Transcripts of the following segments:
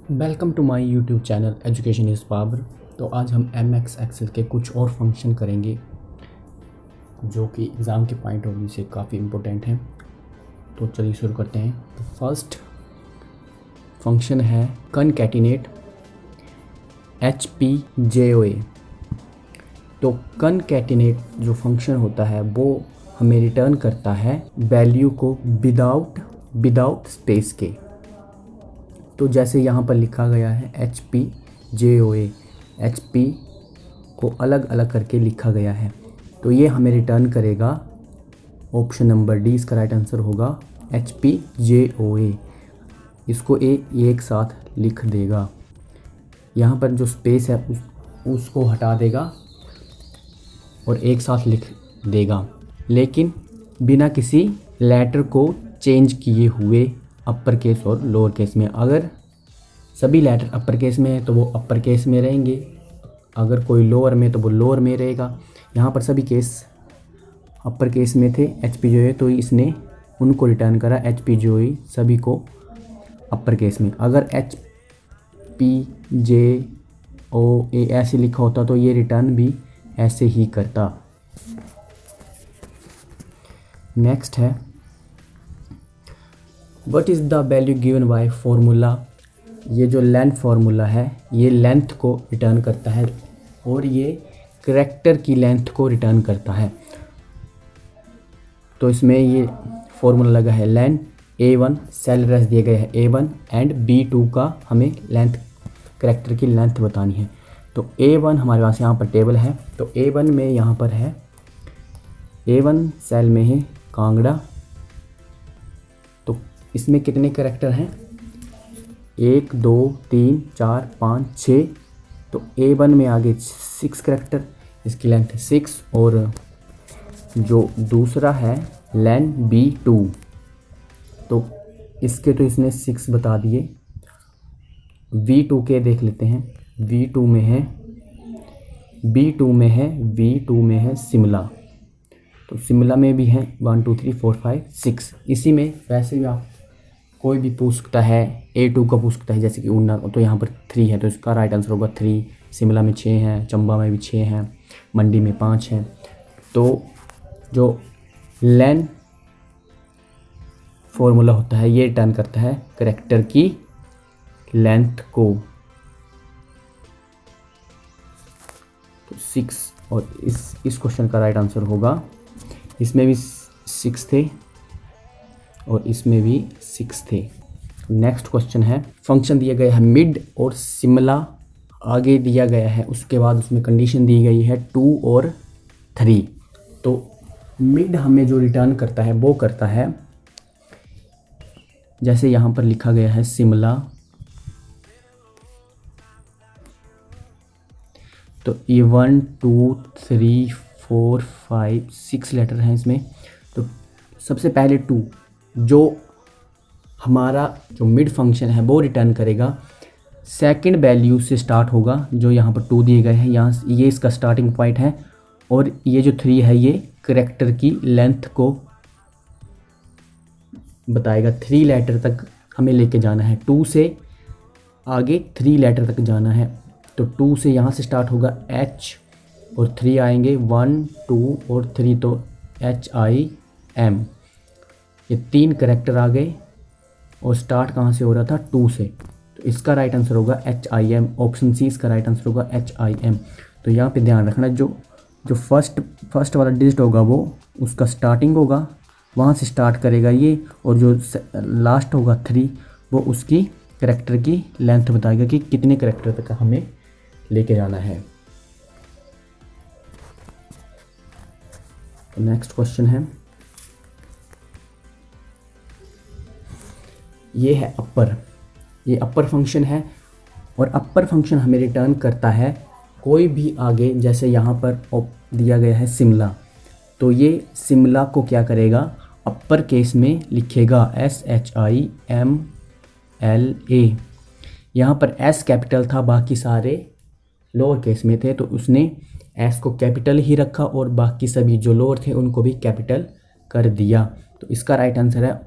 Welcome to my YouTube channel education is power. तो आज हम एमएस एक्सेल के कुछ और फंक्शन करेंगे जो कि एग्ज़ाम के पॉइंट ऑफ व्यू से काफ़ी इम्पोर्टेंट हैं। तो चलिए शुरू करते हैं। तो फर्स्ट फंक्शन है कनकैटिनेट HPJOA। तो कनकैटिनेट जो फंक्शन होता है वो हमें रिटर्न करता है वैल्यू को विदाउट स्पेस के। तो जैसे यहाँ पर लिखा गया है HPJOA, HP को अलग अलग करके लिखा गया है, तो ये हमें रिटर्न करेगा ऑप्शन नंबर डी, इसका राइट आंसर होगा HPJOA। इसको एक साथ लिख देगा, यहाँ पर जो स्पेस है उसको हटा देगा और एक साथ लिख देगा, लेकिन बिना किसी लेटर को चेंज किए हुए अपर केस और लोअर केस में। अगर सभी लेटर अपर केस में है तो वो अपर केस में रहेंगे, अगर कोई लोअर में तो वो लोअर में रहेगा। यहाँ पर सभी केस अपर केस में थे HPJOA, तो इसने उनको रिटर्न करा HPJOA सभी को अपर केस में। अगर HPJOA ऐसे लिखा होता तो ये रिटर्न भी ऐसे ही करता। नेक्स्ट है what is the value given by formula. ये जो लेंथ फार्मूला है ये लेंथ को रिटर्न करता है और ये करैक्टर की लेंथ को रिटर्न करता है। तो इसमें ये फार्मूला लगा है लेंथ A1, सेल एड्रेस दिए गए हैं A1 एंड B2 का हमें लेंथ करैक्टर की लेंथ बतानी है। तो A1 हमारे पास यहाँ पर टेबल है, तो A1 में यहाँ पर है A1 सेल में है कांगड़ा। तो इसमें कितने करैक्टर हैं 1 2 3 4 5 6। तो A1 में आगे 6 करैक्टर, इसकी लेंथ 6। और जो दूसरा है लेन B2, तो इसके तो इसने 6 बता दिए। V2 के देख लेते हैं, V2 में है शिमला। तो शिमला में भी है 1 2 3 4 5 6। इसी में वैसे भी आप कोई भी पूछ सकता है, A2 का पूछ सकता है, जैसे कि ऊना, तो यहाँ पर 3 है तो इसका राइट आंसर होगा 3। शिमला में 6 हैं, चंबा में भी 6 हैं, मंडी में 5 हैं। तो जो लेन फॉर्मूला होता है ये रिटर्न करता है करैक्टर की लेंथ को। तो 6 और इस क्वेश्चन का राइट आंसर होगा, इसमें भी 6 थे और इसमें भी 6 थे। नेक्स्ट क्वेश्चन है फंक्शन दिया गया है मिड और शिमला आगे दिया गया है, उसके बाद उसमें कंडीशन दी गई है 2 और 3। तो मिड हमें जो रिटर्न करता है वो करता है जैसे यहाँ पर लिखा गया है शिमला। तो ये 1 2 3 4 5 6 लेटर हैं इसमें। तो सबसे पहले 2 जो हमारा जो मिड फंक्शन है वो रिटर्न करेगा, सेकंड वैल्यू से स्टार्ट होगा, जो यहाँ पर 2 दिए गए हैं, यहाँ ये इसका स्टार्टिंग पॉइंट है। और ये जो 3 है ये करैक्टर की लेंथ को बताएगा। 3 लेटर तक हमें लेके जाना है, 2 से आगे 3 लेटर तक जाना है। तो 2 से यहाँ से स्टार्ट होगा H और 3 आएंगे 1 2 और 3, तो HIM। ये 3 करैक्टर आ गए और स्टार्ट कहाँ से हो रहा था 2 से, तो इसका राइट आंसर होगा HIM। ऑप्शन सी इसका राइट आंसर होगा HIM। तो यहाँ पे ध्यान रखना, जो फर्स्ट वाला डिजिट होगा वो उसका स्टार्टिंग होगा, वहाँ से स्टार्ट करेगा ये, और जो लास्ट होगा 3 वो उसकी करैक्टर की लेंथ बताएगा कि कितने करैक्टर तक हमें लेके जाना है। तो नेक्स्ट क्वेश्चन है, ये है अपर। ये अपर फंक्शन है और अपर फंक्शन हमें रिटर्न करता है कोई भी आगे, जैसे यहाँ पर दिया गया है शिमला, तो ये शिमला को क्या करेगा अपर केस में लिखेगा SHIMLA। यहाँ पर S कैपिटल था, बाकी सारे लोअर केस में थे, तो उसने S को कैपिटल ही रखा और बाकी सभी जो लोअर थे उनको भी कैपिटल कर दिया। तो इसका राइट आंसर है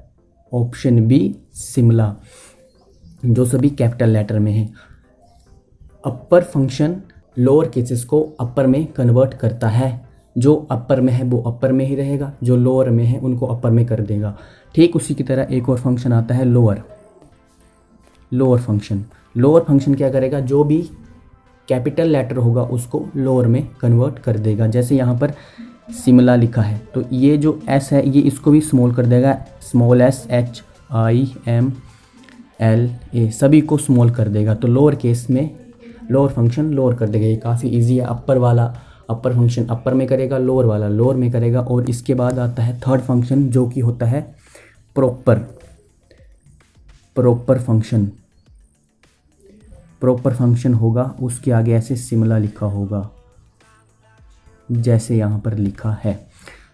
ऑप्शन बी शिमला। जो सभी कैपिटल लेटर में है। अपर फंक्शन लोअर केसेस को अपर में कन्वर्ट करता है, जो अपर में है वो अपर में ही रहेगा, जो लोअर में है उनको अपर में कर देगा। ठीक उसी की तरह एक और फंक्शन आता है लोअर फंक्शन। लोअर फंक्शन क्या करेगा, जो भी कैपिटल लेटर होगा उसको लोअर में कन्वर्ट कर देगा। जैसे यहाँ पर शिमला लिखा है तो ये जो एस है ये इसको भी स्मॉल कर देगा, small S, H I am L A सभी को स्मॉल कर देगा। तो लोअर केस में लोअर फंक्शन लोअर कर देगा। ये काफ़ी इजी है। अपर वाला अपर फंक्शन अपर में करेगा, लोअर वाला लोअर में करेगा। और इसके बाद आता है थर्ड फंक्शन जो कि होता है प्रॉपर फंक्शन। प्रॉपर फंक्शन होगा, उसके आगे ऐसे शिमला लिखा होगा जैसे यहाँ पर लिखा है।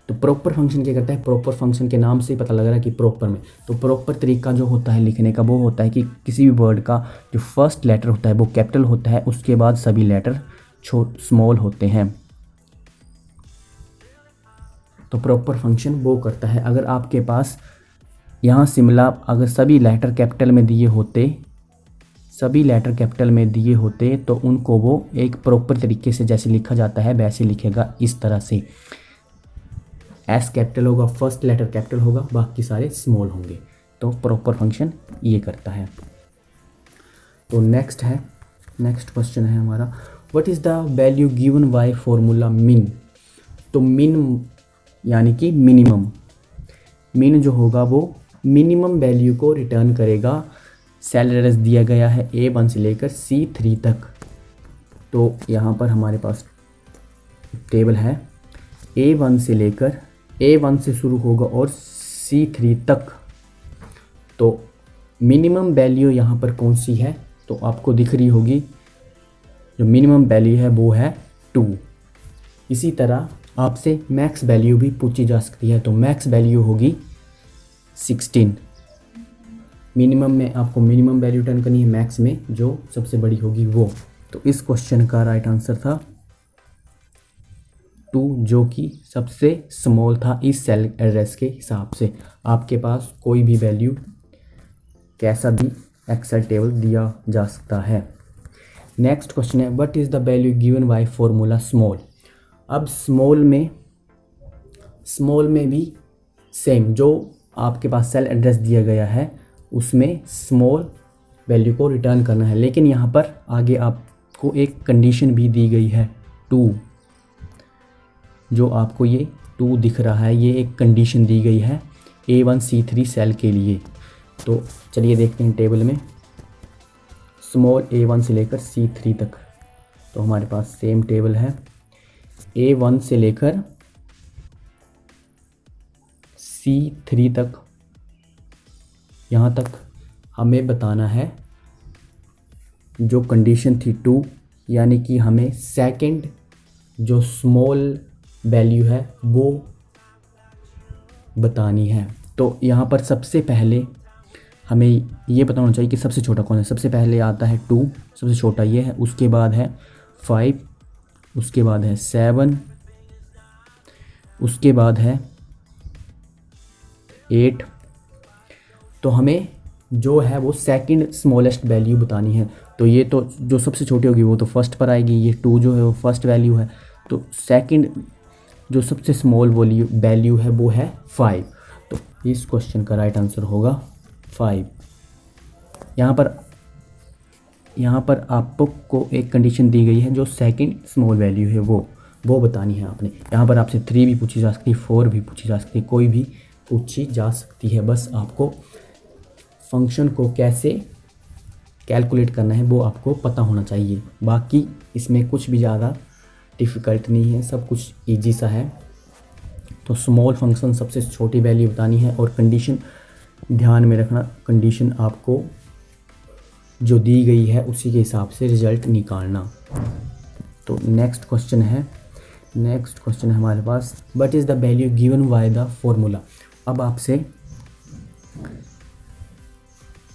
तो प्रॉपर फंक्शन क्या करता है, प्रॉपर फंक्शन के नाम से ही पता लग रहा है कि प्रॉपर में। तो प्रॉपर तरीका जो होता है लिखने का वो होता है कि किसी भी वर्ड का जो फर्स्ट लेटर होता है वो कैपिटल होता है, उसके बाद सभी लेटर स्मॉल होते हैं। तो प्रॉपर फंक्शन वो करता है। अगर आपके पास यहाँ शिमला अगर सभी लेटर कैपिटल में दिए होते तो उनको वो एक प्रॉपर तरीके से जैसे लिखा जाता है वैसे लिखेगा, इस तरह से। एस कैपिटल होगा, फर्स्ट लेटर कैपिटल होगा, बाकी सारे स्मॉल होंगे। तो प्रॉपर फंक्शन ये करता है। तो नेक्स्ट क्वेश्चन है हमारा, what is the value given by formula मिन। तो मिन यानी कि मिन जो होगा वो मिनिमम वैल्यू को रिटर्न करेगा। सेल एड्रेस दिया गया है A1 से लेकर C3 तक। तो यहाँ पर हमारे पास टेबल है, A1 से शुरू होगा और C3 तक। तो मिनिमम वैल्यू यहाँ पर कौन सी है, तो आपको दिख रही होगी, जो मिनिमम वैल्यू है वो है 2। इसी तरह आपसे मैक्स वैल्यू भी पूछी जा सकती है, तो मैक्स वैल्यू होगी 16। मिनिमम में आपको मिनिमम वैल्यू रिटर्न करनी है, मैक्स में जो सबसे बड़ी होगी वो। तो इस क्वेश्चन का राइट आंसर था 2, जो कि सबसे स्मॉल था इस सेल एड्रेस के हिसाब से। आपके पास कोई भी वैल्यू कैसा भी एक्सेल टेबल दिया जा सकता है। नेक्स्ट क्वेश्चन है, what is the value given by formula small. अब स्मॉल में भी सेम, जो आपके पास सेल एड्रेस दिया गया है उसमें स्मॉल वैल्यू को रिटर्न करना है। लेकिन यहाँ पर आगे आपको एक कंडीशन भी दी गई है 2, जो आपको ये 2 दिख रहा है, ये एक कंडीशन दी गई है A1 C3 सेल के लिए। तो चलिए देखते हैं टेबल में स्मॉल A1 से लेकर C3 तक। तो हमारे पास सेम टेबल है, A1 से लेकर C3 तक। यहाँ तक हमें बताना है जो कंडीशन थी 2, यानी कि हमें सेकंड जो स्मॉल वैल्यू है वो बतानी है। तो यहाँ पर सबसे पहले हमें ये पता होना चाहिए कि सबसे छोटा कौन है। सबसे पहले आता है 2, सबसे छोटा ये है, उसके बाद है 5, उसके बाद है 7, उसके बाद है 8। तो हमें जो है वो सेकंड स्मॉलेस्ट वैल्यू बतानी है। तो ये तो जो सबसे छोटी होगी वो तो फर्स्ट पर आएगी, ये 2 जो है वो फर्स्ट वैल्यू है। तो सेकंड जो सबसे स्मॉल वैल्यू है वो है 5। तो इस क्वेश्चन का राइट आंसर होगा 5। यहाँ पर आपको एक कंडीशन दी गई है, जो सेकंड स्मॉल वैल्यू है वो बतानी है आपने। यहाँ पर आपसे 3 भी पूछी जा सकती है, 4 भी पूछी जा सकती है, कोई भी पूछी जा सकती है। बस आपको फंक्शन को कैसे कैलकुलेट करना है वो आपको पता होना चाहिए। बाकी इसमें कुछ भी ज़्यादा डिफ़िकल्ट नहीं है, सब कुछ इजी सा है। तो स्मॉल फंक्शन सबसे छोटी वैल्यू बतानी है, और कंडीशन ध्यान में रखना, कंडीशन आपको जो दी गई है उसी के हिसाब से रिज़ल्ट निकालना। तो नेक्स्ट क्वेश्चन है हमारे पास, what is the value given by the formula. अब आपसे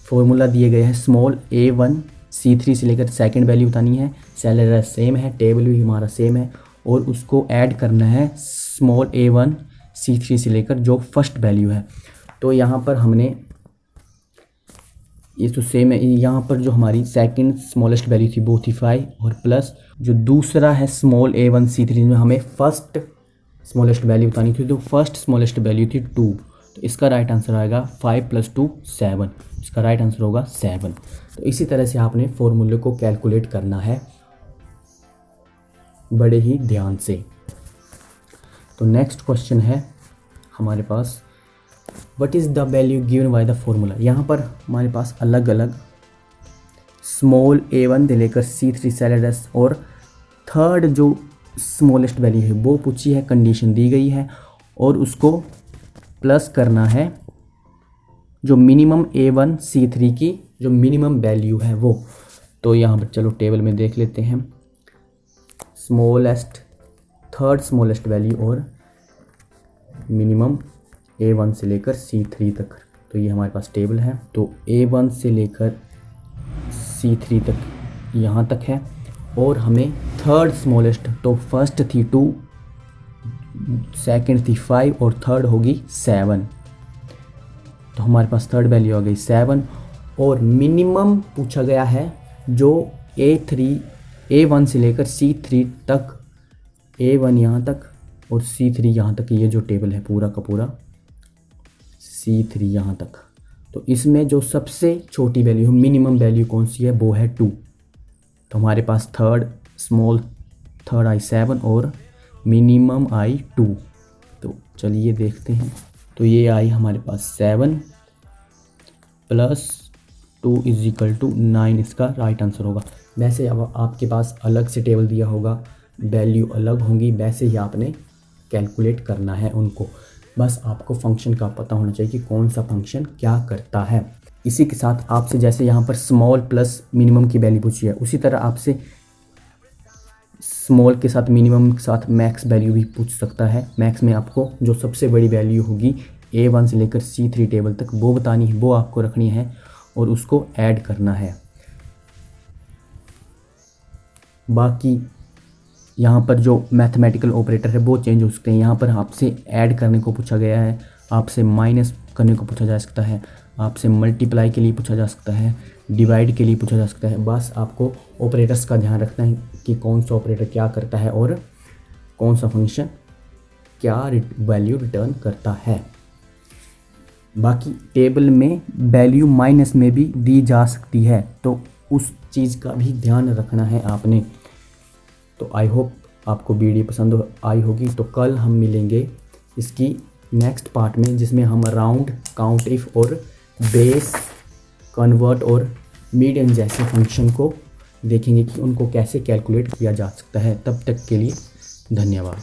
फॉर्मूला दिए गए हैं, स्मॉल A1 C3 से लेकर सेकंड वैल्यू बतानी है। सेल एड्रेस सेम है, टेबल भी हमारा सेम है, और उसको ऐड करना है स्मॉल A1 C3 से लेकर जो फर्स्ट वैल्यू है। तो यहाँ पर हमने ये तो सेम है। यहाँ पर जो हमारी सेकंड स्मॉलेस्ट वैल्यू थी वो थी 5 और प्लस जो दूसरा है स्मॉल a1c3 में हमें फर्स्ट स्मॉलेस्ट वैल्यू बतानी थी, तो फर्स्ट स्मॉलेस्ट वैल्यू थी 2। तो इसका राइट आंसर आएगा 5 + 2 7। इसका राइट आंसर होगा 7। तो इसी तरह से आपने फॉर्मूले को कैलकुलेट करना है बड़े ही ध्यान से। तो नेक्स्ट क्वेश्चन है हमारे पास, what is the value given by the formula. यहाँ पर हमारे पास अलग अलग स्मॉल a1 से लेकर c3 सेलेडस और थर्ड जो स्मॉलेस्ट वैल्यू है वो पूछी है, कंडीशन दी गई है और उसको प्लस करना है जो मिनिमम a1 c3 की जो मिनिमम वैल्यू है वो। तो यहाँ पर चलो टेबल में देख लेते हैं, स्मॉलेस्ट थर्ड स्मॉलेस्ट वैल्यू और मिनिमम a1 से लेकर c3 तक। तो ये हमारे पास टेबल है। तो a1 से लेकर c3 तक यहाँ तक है और हमें थर्ड स्मॉलेस्ट, तो फर्स्ट थी 2, सेकंड थी 5 और थर्ड होगी 7। तो हमारे पास थर्ड वैल्यू आ गई 7 और मिनिमम पूछा गया है जो a1 से लेकर c3 तक, a1 यहाँ तक और c3 यहाँ तक, ये जो टेबल है पूरा का पूरा c3 यहाँ तक। तो इसमें जो सबसे छोटी वैल्यू मिनिमम वैल्यू कौन सी है वो है 2। तो हमारे पास थर्ड आई 7 और मिनिमम आई 2। तो चलिए देखते हैं। तो ये आई हमारे पास 7 + 2 = 9। इसका राइट आंसर होगा। वैसे अब आपके पास अलग से टेबल दिया होगा, वैल्यू अलग होंगी, वैसे ही आपने कैलकुलेट करना है उनको। बस आपको फंक्शन का पता होना चाहिए कि कौन सा फंक्शन क्या करता है। इसी के साथ आपसे जैसे यहाँ पर स्मॉल प्लस मिनिमम की वैल्यू पूछी है, उसी तरह आपसे स्मॉल के साथ मिनिमम के साथ मैक्स वैल्यू भी पूछ सकता है। मैक्स में आपको जो सबसे बड़ी वैल्यू होगी a1 से लेकर c3 टेबल तक वो बतानी है, वो आपको रखनी है और उसको ऐड करना है। बाकी यहाँ पर जो मैथमेटिकल ऑपरेटर है वो चेंज हो सकते हैं। यहाँ पर आपसे ऐड करने को पूछा गया है, आपसे माइनस करने को पूछा जा सकता है, आपसे मल्टीप्लाई के लिए पूछा जा सकता है, डिवाइड के लिए पूछा जा सकता है। बस आपको ऑपरेटर्स का ध्यान रखना है कि कौन सा ऑपरेटर क्या करता है और कौन सा फंक्शन क्या वैल्यू रिटर्न करता है। बाकी टेबल में वैल्यू माइनस में भी दी जा सकती है, तो उस चीज़ का भी ध्यान रखना है आपने। तो आई होप आपको वीडियो पसंद आई होगी। तो कल हम मिलेंगे इसकी नेक्स्ट पार्ट में, जिसमें हम राउंड, काउंट इफ और बेस, कन्वर्ट और मीडियन जैसे फंक्शन को देखेंगे कि उनको कैसे कैलकुलेट किया जा सकता है। तब तक के लिए धन्यवाद।